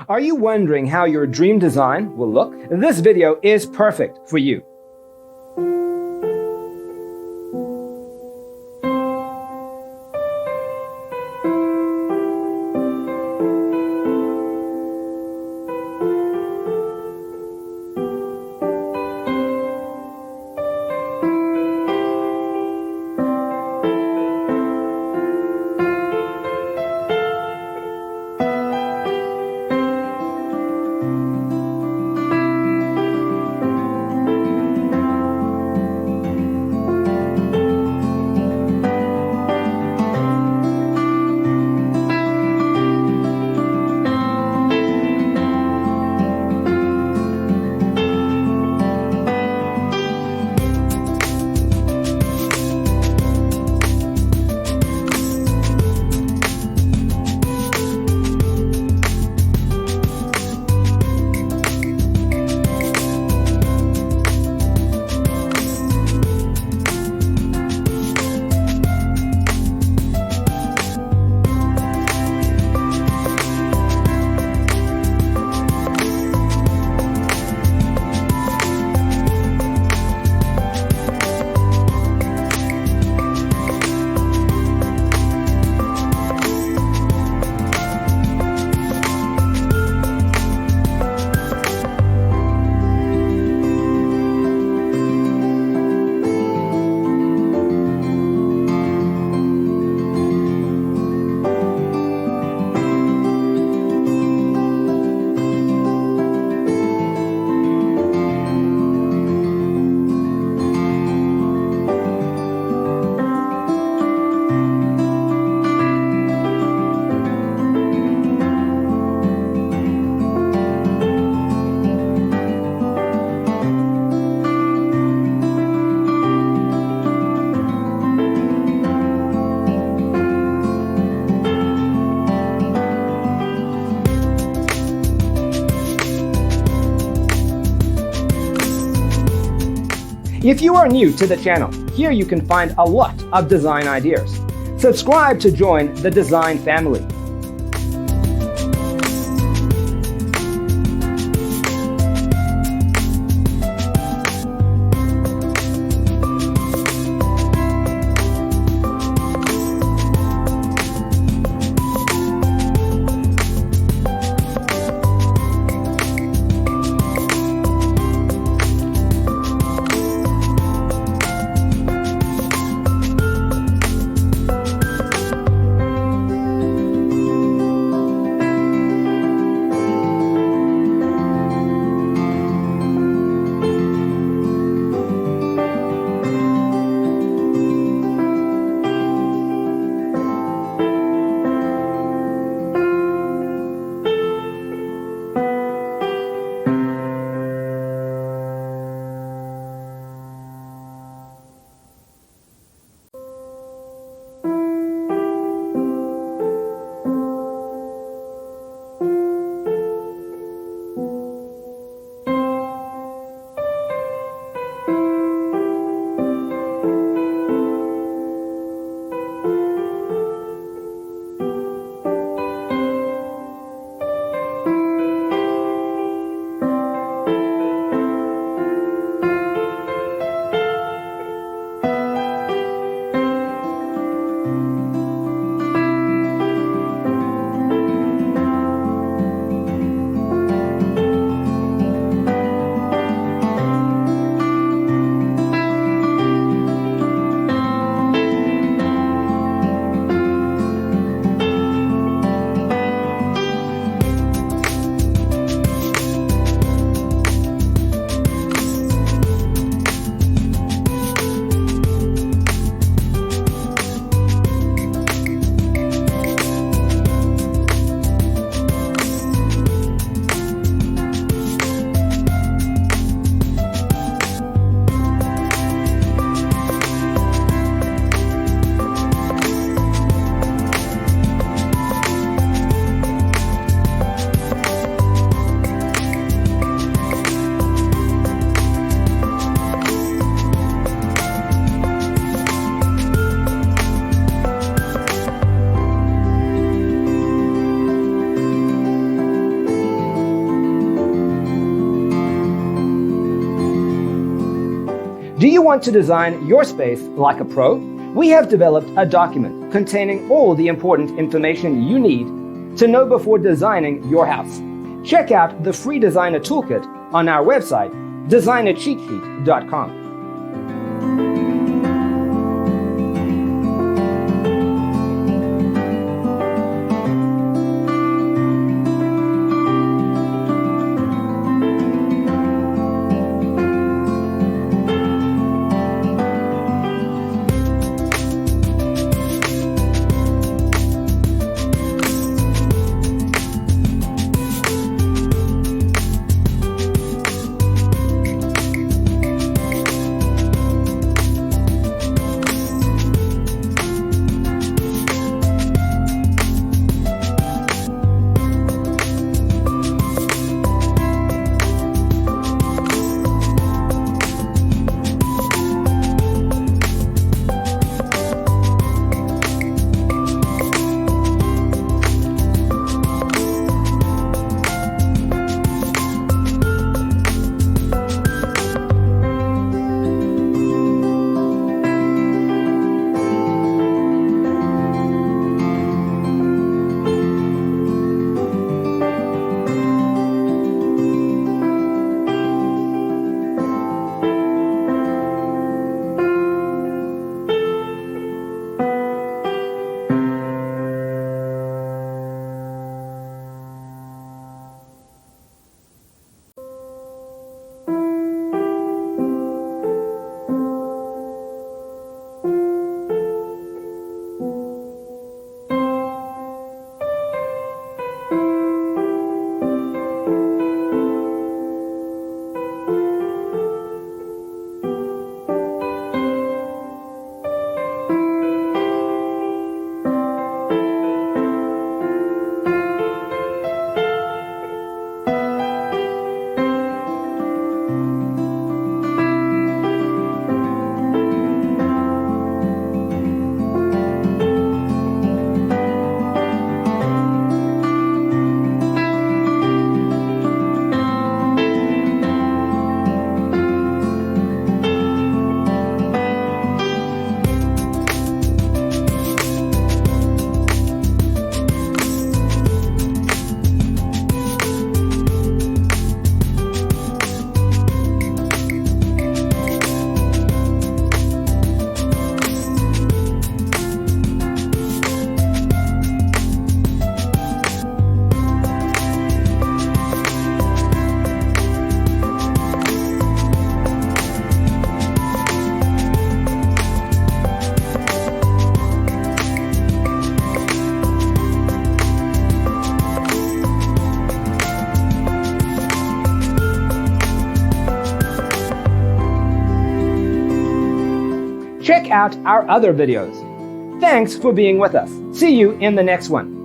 Are you wondering how your dream design will look? This video is perfect for you. If you are new to the channel, here you can find a lot of design ideas. Subscribe to join the design family. Do you want to design your space like a pro? We have developed a document containing all the important information you need to know before designing your house. Check out the free designer toolkit on our website, designercheatsheet.com. Check out our other videos. Thanks for being with us. See you in the next one.